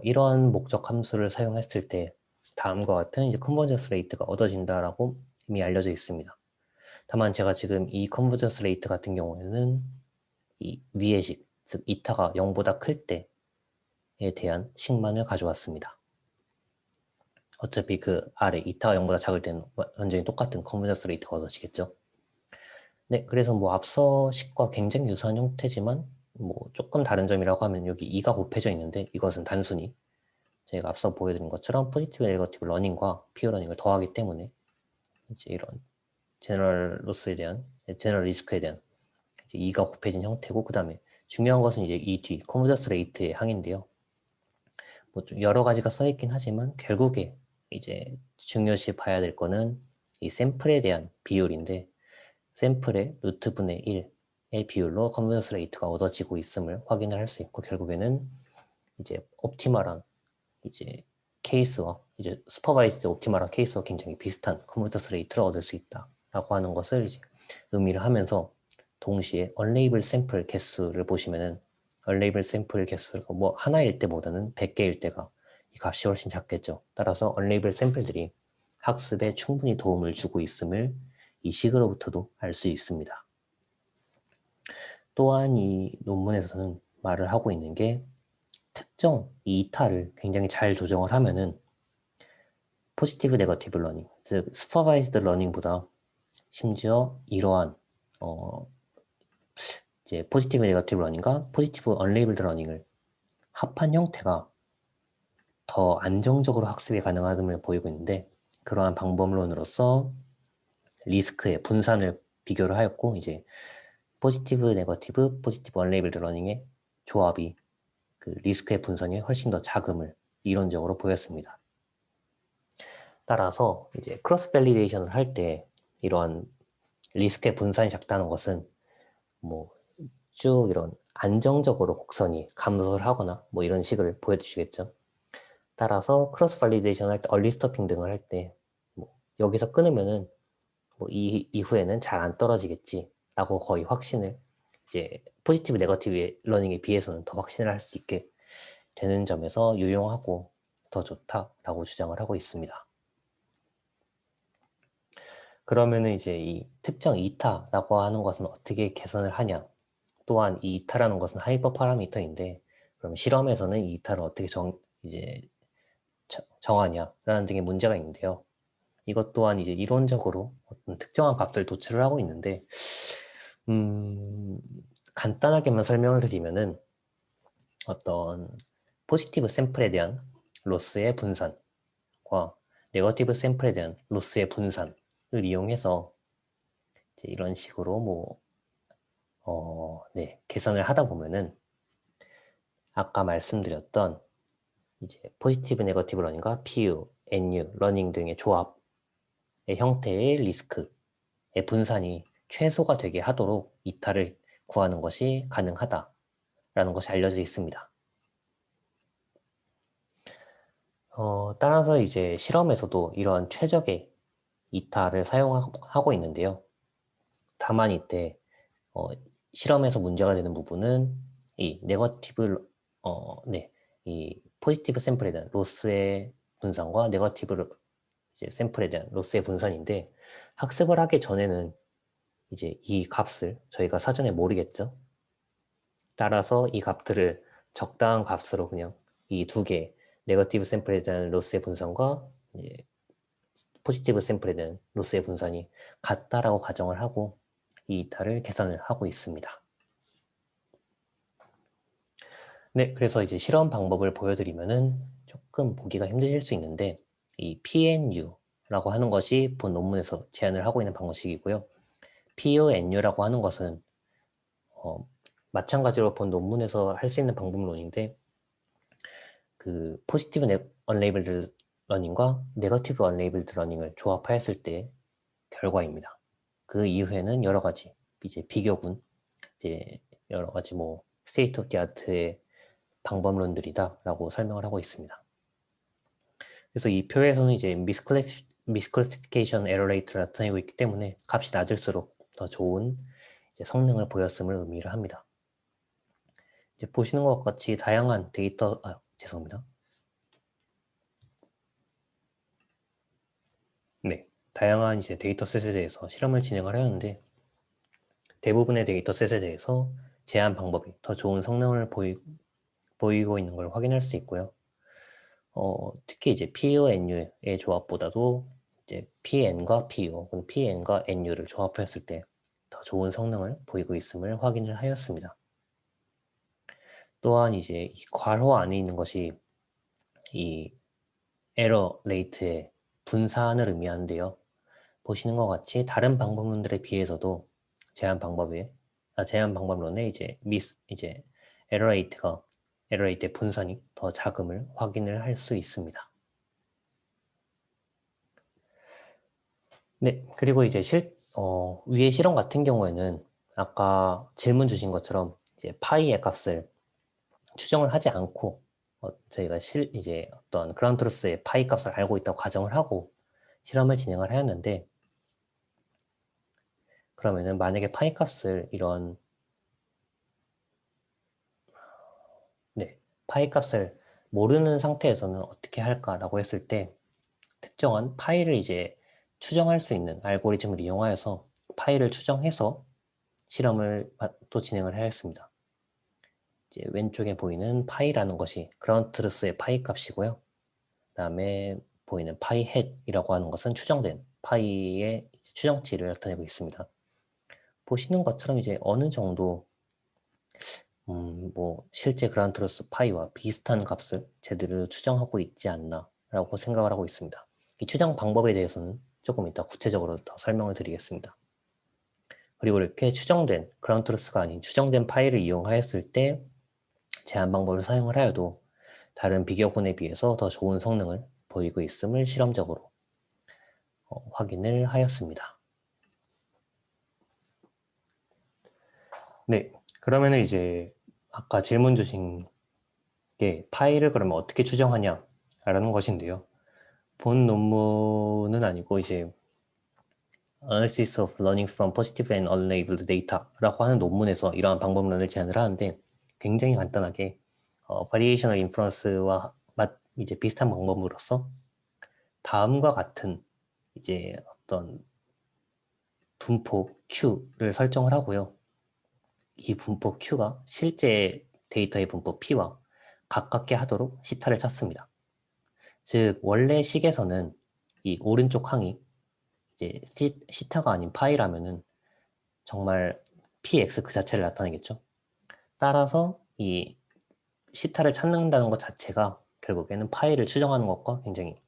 Speaker 2: 이러한 목적 함수를 사용했을 때 다음과 같은 이제 컨버전스 레이트가 얻어진다라고 이미 알려져 있습니다. 다만 제가 지금 이 컨버전스 레이트 같은 경우에는 이 위의 식, 즉 이타가 0보다 클 때에 대한 식만을 가져왔습니다. 어차피 그 아래 이타가 0보다 작을 때는 완전히 똑같은 컨버전스 레이트가 얻어지겠죠. 네, 그래서 뭐 앞서 식과 굉장히 유사한 형태지만 뭐 조금 다른 점이라고 하면 여기 2가 곱해져 있는데 이것은 단순히 저희가 앞서 보여드린 것처럼 포지티브 네거티브 러닝과 피어 러닝을 더하기 때문에 이제 이런 제너럴 리스크에 대한 이제 2가 곱해진 형태고 그 다음에 중요한 것은 이제 이 뒤 컨버전스 레이트의 항인데요. 뭐 좀 여러 가지가 써 있긴 하지만 결국에 이제 중요시 봐야 될 거는 이 샘플에 대한 비율인데 샘플의 루트분의 1의 비율로 컨버전스 레이트가 얻어지고 있음을 확인을 할 수 있고 결국에는 이제 옵티멀한 이제 케이스와 이제 슈퍼바이즈드 옵티멀한 케이스와 굉장히 비슷한 컨버전스 레이트를 얻을 수 있다라고 하는 것을 이제 의미를 하면서 동시에 언레이블 샘플 개수를 보시면은 언레이블 샘플 개수가 뭐 하나일 때보다는 100개일 때가 이 값이 훨씬 작겠죠. 따라서 언레이블 샘플들이 학습에 충분히 도움을 주고 있음을 이 식으로부터도 알 수 있습니다. 또한 이 논문에서는 말을 하고 있는 게 특정 이 이타를 굉장히 잘 조정을 하면은 포지티브 네거티브 러닝, 즉 슈퍼바이즈드 러닝보다 심지어 이러한 이제 포지티브 네거티브 러닝과 포지티브 언레이블드 러닝을 합한 형태가 더 안정적으로 학습이 가능함을 보이고 있는데 그러한 방법론으로서 리스크의 분산을 비교를 하였고 이제 포지티브 네거티브, 포지티브 언레이블드 러닝의 조합이 그 리스크의 분산이 훨씬 더 작음을 이론적으로 보였습니다. 따라서 이제 크로스 밸리데이션을 할 때 이러한 리스크의 분산이 작다는 것은 뭐 쭉 이런 안정적으로 곡선이 감소를 하거나 뭐 이런 식을 보여주시겠죠. 따라서 크로스 밸리데이션 할 때 얼리 스토핑 등을 할 때 뭐 여기서 끊으면은 뭐 이후에는 잘 안 떨어지겠지라고 거의 확신을 이제 포지티브 네거티브 러닝에 비해서는 더 확신을 할 수 있게 되는 점에서 유용하고 더 좋다라고 주장을 하고 있습니다. 그러면은 이제 이 특정 이타라고 하는 것은 어떻게 계산을 하냐? 또한 이 이타라는 것은 하이퍼 파라미터인데 그럼 실험에서는 이 이타를 어떻게 정하냐라는 등의 문제가 있는데요. 이것 또한 이제 이론적으로 어떤 특정한 값을 도출을 하고 있는데 간단하게만 설명을 드리면은 어떤 포지티브 샘플에 대한 로스의 분산과 네거티브 샘플에 대한 로스의 분산을 이용해서 이제 이런 식으로 뭐 계산을 하다 보면은 아까 말씀드렸던 이제 포지티브 네거티브 러닝과 PU, NU, 러닝 등의 조합의 형태의 리스크의 분산이 최소가 되게 하도록 이타를 구하는 것이 가능하다라는 것이 알려져 있습니다. 따라서 이제 실험에서도 이러한 최적의 이타를 사용하고 있는데요. 다만 이때 실험에서 문제가 되는 부분은 이 이 포지티브 샘플에 대한 로스의 분산과 네거티브 이제 샘플에 대한 로스의 분산인데 학습을 하기 전에는 이제 이 값을 저희가 사전에 모르겠죠. 따라서 이 값들을 적당한 값으로 그냥 이 두 개, 네거티브 샘플에 대한 로스의 분산과 포지티브 샘플에 대한 로스의 분산이 같다라고 가정을 하고 이 이타를 계산을 하고 있습니다. 네, 그래서 이제 실험 방법을 보여드리면은 조금 보기가 힘드실 수 있는데 이 PNU라고 하는 것이 본 논문에서 제안을 하고 있는 방식이고요. PUNU라고 하는 것은 마찬가지로 본 논문에서 할 수 있는 방법론인데 그 포지티브 언레이블드 러닝과 네거티브 언레이블드 러닝을 조합하였을 때 결과입니다. 그 이후에는 여러 가지 이제 비교군, 이제 여러 가지 뭐 스테이트 오브 디 아트의 방법론들이다라고 설명을 하고 있습니다. 그래서 이 표에서는 이제 미스클래시피케이션 에러 레이트를 나타내고 있기 때문에 값이 낮을수록 더 좋은 이제 성능을 보였음을 의미를 합니다. 이제 보시는 것 같이 다양한 데이터, 죄송합니다. 네, 다양한 이제 데이터셋에 대해서 실험을 진행을 하였는데 대부분의 데이터셋에 대해서 제한 방법이 더 좋은 성능을 보이고 있는 걸 확인할 수 있고요. 특히 이제 PU, NU의 조합보다도 이제 PN과 PU 혹은 PN과 NU를 조합했을 때 더 좋은 성능을 보이고 있음을 확인을 하였습니다. 또한 이제 이 괄호 안에 있는 것이 이 에러 레이트의 분산을 의미하는데요. 보시는 것 같이 다른 방법론들에 비해서도 제한 방법론에 이제 에러 레이트의 분산이 더 작음을 확인을 할 수 있습니다. 네, 그리고 이제 위의 실험 같은 경우에는 아까 질문 주신 것처럼 이제 파이의 값을 추정을 하지 않고 저희가 이제 어떤 그라운드 트루스의 파이 값을 알고 있다고 가정을 하고 실험을 진행을 하였는데 그러면은 만약에 파이 값을 파이 값을 모르는 상태에서는 어떻게 할까라고 했을 때 특정한 파이를 이제 추정할 수 있는 알고리즘을 이용하여서 파이를 추정해서 실험을 또 진행을 하였습니다. 이제 왼쪽에 보이는 파이라는 것이 그라운드 트루스의 파이 값이고요. 그 다음에 보이는 파이 헷이라고 하는 것은 추정된 파이의 추정치를 나타내고 있습니다. 보시는 것처럼 이제 어느 정도 뭐 실제 그라운드 트루스 파이와 비슷한 값을 제대로 추정하고 있지 않나라고 생각을 하고 있습니다. 이 추정 방법에 대해서는 조금 이따 구체적으로 더 설명을 드리겠습니다. 그리고 이렇게 추정된 그라운드 트루스가 아닌 추정된 파이를 이용하였을 때 제한 방법을 사용을 하여도 다른 비교군에 비해서 더 좋은 성능을 보이고 있음을 실험적으로 확인을 하였습니다. 네, 그러면은 이제 아까 질문 주신 게 파이를 그러면 어떻게 추정하냐라는 것인데요. 본 논문은 아니고 이제 Analysis of Learning from Positive and Unlabeled Data라고 하는 논문에서 이러한 방법론을 제안을 하는데 굉장히 간단하게 Variational Inference와 이제 비슷한 방법으로서 다음과 같은 이제 어떤 분포 Q를 설정을 하고요. 이 분포 Q가 실제 데이터의 분포 P와 가깝게 하도록 시타를 찾습니다. 즉 원래 식에서는 이 오른쪽 항이 이제 시타가 아닌 파이라면은 정말 px 그 자체를 나타내겠죠. 따라서 이 시타를 찾는다는 것 자체가 결국에는 파이를 추정하는 것과 굉장히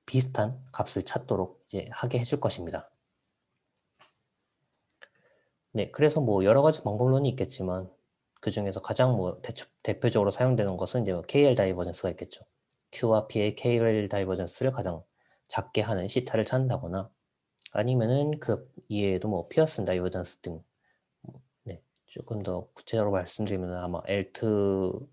Speaker 2: 비슷한 값을 찾도록 이제 하게 해줄 것입니다. 네, 그래서 뭐 여러 가지 방법론이 있겠지만 그 중에서 가장 뭐 대표적으로 사용되는 것은 이제 KL 다이버전스가 있겠죠. Q와 P의 KL 다이버전스를 가장 작게 하는 시타를 찾는다거나 아니면은 그 이외에도 뭐 피어슨 다이버전스 등 네, 조금 더 구체적으로 말씀드리면 아마 L2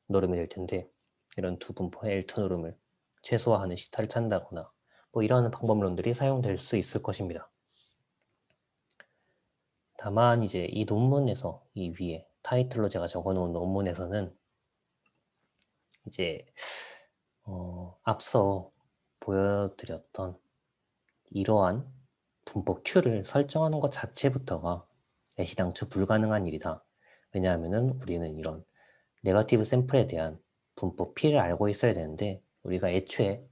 Speaker 2: 노름이 될 텐데 이런 두 분포의 L2 노름을 최소화하는 시타를 찾는다거나 뭐 이런 방법론들이 사용될 수 있을 것입니다. 다만 이제 이 논문에서 이 위에 타이틀로 제가 적어놓은 논문에서는 이제 앞서 보여드렸던 이러한 분포 Q를 설정하는 것 자체부터가 애시당초 불가능한 일이다. 왜냐하면은 우리는 이런 네거티브 샘플에 대한 분포 P를 알고 있어야 되는데 우리가 애초에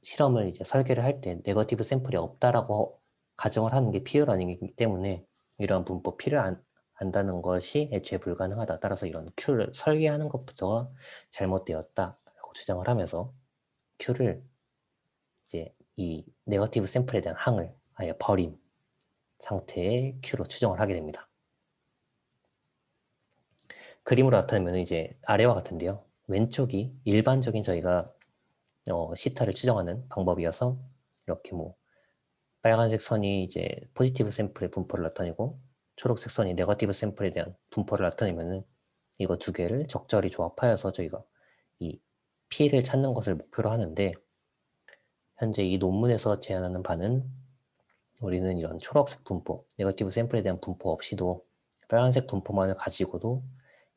Speaker 2: 실험을 이제 설계를 할 때 네거티브 샘플이 없다라고 가정을 하는 게 P러닝이기 때문에 이런 분포 P를 안다는 것이 애초에 불가능하다. 따라서 이런 Q를 설계하는 것부터가 잘못되었다라고 주장을 하면서 Q를 이제 이 네거티브 샘플에 대한 항을 아예 버린 상태의 Q로 추정을 하게 됩니다. 그림으로 나타내면 이제 아래와 같은데요. 왼쪽이 일반적인 저희가 시타를 추정하는 방법이어서 이렇게 뭐 빨간색 선이 이제 포지티브 샘플의 분포를 나타내고 초록색 선이 네거티브 샘플에 대한 분포를 나타내면은 이거 두 개를 적절히 조합하여서 저희가 이 P를 찾는 것을 목표로 하는데 현재 이 논문에서 제안하는 바는 우리는 이런 초록색 분포, 네거티브 샘플에 대한 분포 없이도 빨간색 분포만을 가지고도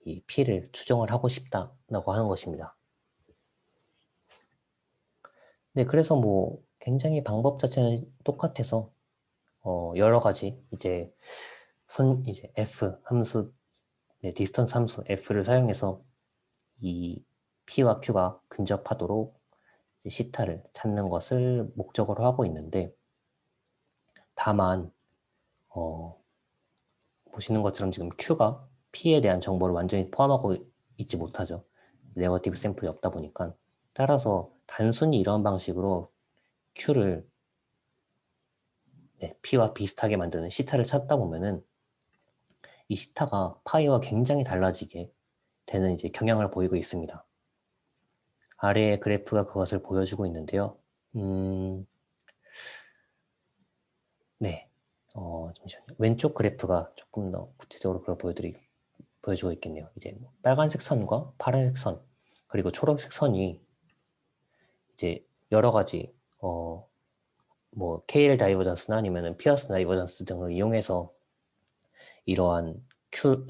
Speaker 2: 이 P를 추정을 하고 싶다라고 하는 것입니다. 네, 그래서 뭐 굉장히 방법 자체는 똑같아서 여러 가지 이제 이제 F 함수, 네, 디스턴스 함수 F를 사용해서 이 P와 Q가 근접하도록 시타를 찾는 것을 목적으로 하고 있는데 다만 보시는 것처럼 지금 Q가 P에 대한 정보를 완전히 포함하고 있지 못하죠. 네거티브 샘플이 없다 보니까. 따라서 단순히 이런 방식으로 Q를 P와 비슷하게 만드는 시타를 찾다 보면은 이 시타가 파이와 굉장히 달라지게 되는 이제 경향을 보이고 있습니다. 아래의 그래프가 그것을 보여주고 있는데요. 네. 잠시만요. 왼쪽 그래프가 조금 더 구체적으로 그걸 보여주고 있겠네요. 이제 뭐 빨간색 선과 파란색 선, 그리고 초록색 선이 이제 여러 가지, 뭐, KL 다이버전스나 아니면은 피어스 다이버전스 등을 이용해서 이러한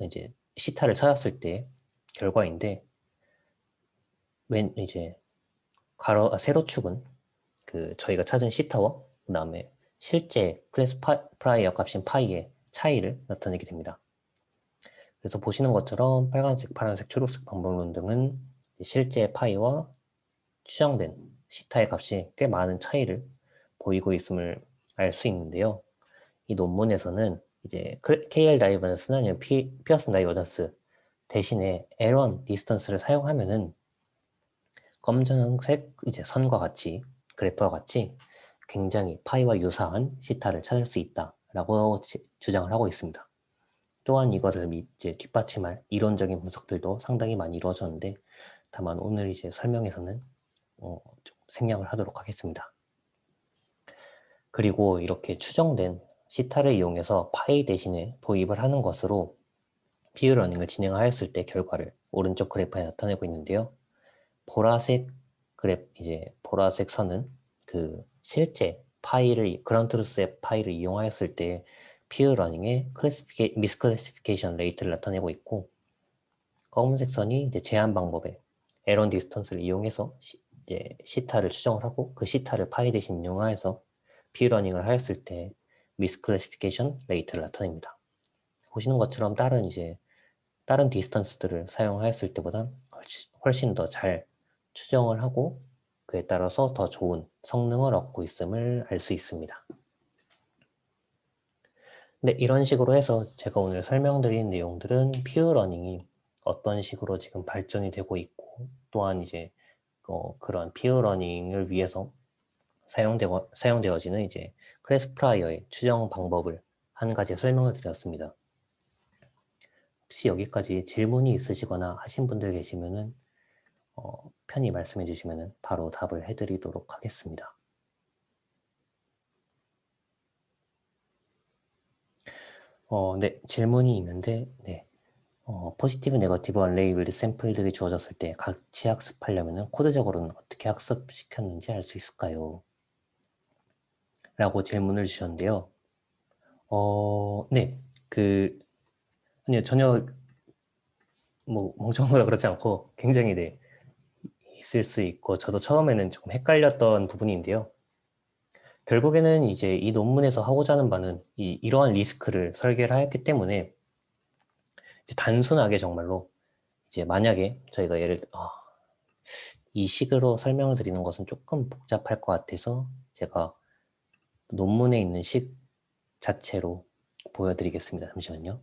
Speaker 2: 이제 시타를 찾았을 때 결과인데, 이제 세로축은 그 저희가 찾은 시타와 그 다음에 실제 클래스파이어 값인 파이의 차이를 나타내게 됩니다. 그래서 보시는 것처럼 빨간색, 파란색, 초록색 방법론 등은 실제 파이와 추정된 시타의 값이 꽤 많은 차이를 보이고 있음을 알 수 있는데요. 이 논문에서는 이제 KL 다이버전스나 아니면 피어슨 다이버전스 대신에 L1 디스턴스를 사용하면은 검정색 이제 선과 같이 그래프와 같이 굉장히 파이와 유사한 시타를 찾을 수 있다라고 주장을 하고 있습니다. 또한 이것을 이제 뒷받침할 이론적인 분석들도 상당히 많이 이루어졌는데 다만 오늘 이제 설명에서는 좀 생략을 하도록 하겠습니다. 그리고 이렇게 추정된 시타를 이용해서 파이 대신에 도입을 하는 것으로 비유러닝을 진행하였을 때 결과를 오른쪽 그래프에 나타내고 있는데요. 보라색 보라색 선은 그 실제 그라운트루스의 파이를 이용하였을 때 비유러닝의 미스클래시피케이션 레이트를 나타내고 있고 검은색 선이 이제 제한 방법의 에런 디스턴스를 이용해서 시타를 추정을 하고 그 시타를 파이 대신 이용하여서 비러닝을 하였을 때 미스클래시피케이션 레이트를 나타냅니다. 보시는 것처럼 다른 디스턴스들을 사용하였을 때보다 훨씬 더 잘 추정을 하고 그에 따라서 더 좋은 성능을 얻고 있음을 알 수 있습니다. 네, 이런 식으로 해서 제가 오늘 설명드린 내용들은 피어러닝이 어떤 식으로 지금 발전이 되고 있고 또한 이제 그런 피어러닝을 위해서 사용되어지는 이제 클래스프라이어의 추정 방법을 한 가지 설명을 드렸습니다. 혹시 여기까지 질문이 있으시거나 하신 분들 계시면은 편히 말씀해 주시면은 바로 답을 해드리도록 하겠습니다. 네, 질문이 있는데, 네. 포지티브, 네거티브, 언레이블드 샘플들이 주어졌을 때 같이 학습하려면 코드적으로는 어떻게 학습시켰는지 알 수 있을까요? 라고 질문을 주셨는데요. 네. 아니요, 전혀 뭐 멍청하거나 그렇지 않고 굉장히 네, 있을 수 있고 저도 처음에는 조금 헷갈렸던 부분인데요. 결국에는 이제 이 논문에서 하고자 하는 바는 이러한 리스크를 설계를 하였기 때문에 이제 단순하게 정말로 이제 만약에 저희가 이 식으로 설명을 드리는 것은 조금 복잡할 것 같아서 제가 논문에 있는 식 자체로 보여드리겠습니다. 잠시만요.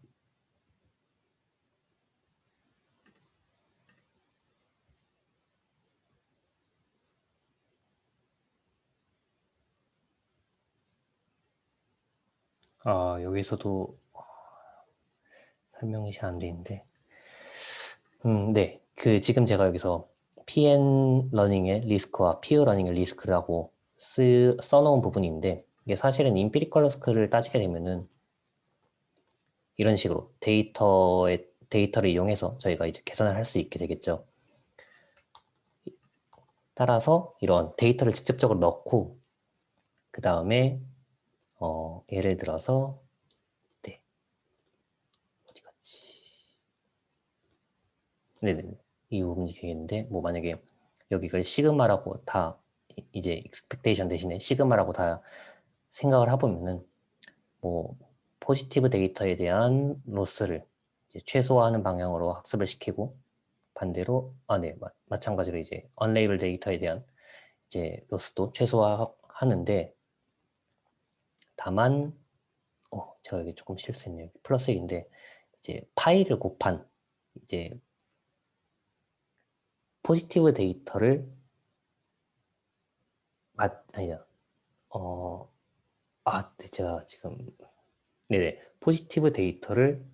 Speaker 2: 여기서도 설명이 잘 안 되는데. 네. 지금 제가 여기서 PN 러닝의 리스크와 PU 러닝의 리스크라고 써놓은 부분인데, 이게 사실은 임피리컬 리스크를 따지게 되면은 이런 식으로 데이터를 이용해서 저희가 이제 계산을 할 수 있게 되겠죠. 따라서 이런 데이터를 직접적으로 넣고, 그 다음에, 예를 들어서, 네. 어디 갔지? 네네. 이 부분이 되겠는데, 뭐 만약에 여기를 시그마라고 다, 이제 expectation 대신에 시그마라고 다 생각을 해보면은, 뭐, 포지티브 데이터에 대한 로스를 이제 최소화하는 방향으로 학습을 시키고, 반대로, 네, 마찬가지로 이제 unlabeled 데이터에 대한 이제 로스도 최소화하는데, 다만, 제가 여기 조금 실수했네요. 플러스 1인데, 이제 파이를 곱한, 이제 포지티브 데이터를, 아니야, 네, 제가 지금, 네네, 포지티브 데이터를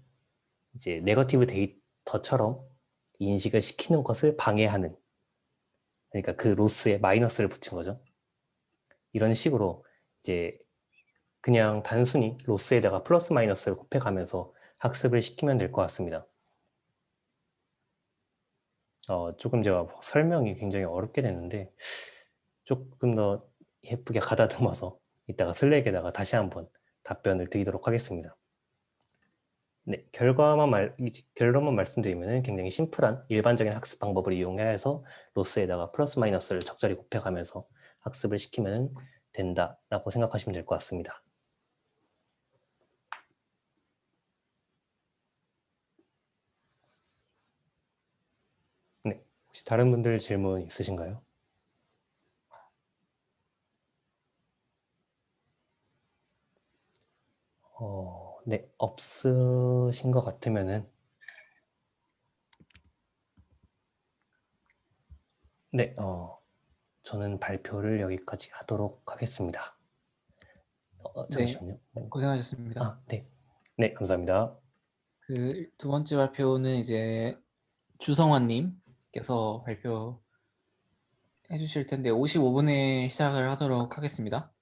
Speaker 2: 이제 네거티브 데이터처럼 인식을 시키는 것을 방해하는, 그러니까 그 로스에 마이너스를 붙인 거죠. 이런 식으로 이제 그냥 단순히 로스에다가 플러스 마이너스를 곱해가면서 학습을 시키면 될 것 같습니다. 조금 제가 설명이 굉장히 어렵게 됐는데 조금 더 예쁘게 가다듬어서 이따가 슬랙에다가 다시 한번 답변을 드리도록 하겠습니다. 네, 결론만 말씀드리면 굉장히 심플한 일반적인 학습 방법을 이용해서 로스에다가 플러스 마이너스를 적절히 곱해가면서 학습을 시키면 된다라고 생각하시면 될 것 같습니다. 네, 혹시 다른 분들 질문 있으신가요? 네, 없으신 것 같으면은 네, 저는 발표를 여기까지 하도록 하겠습니다.
Speaker 1: 네,
Speaker 2: 잠시만요.
Speaker 1: 고생하셨습니다.
Speaker 2: 네. 네, 감사합니다.
Speaker 1: 그 두 번째 발표는 이제 주성환님께서 발표해 주실 텐데 55분에 시작을 하도록 하겠습니다.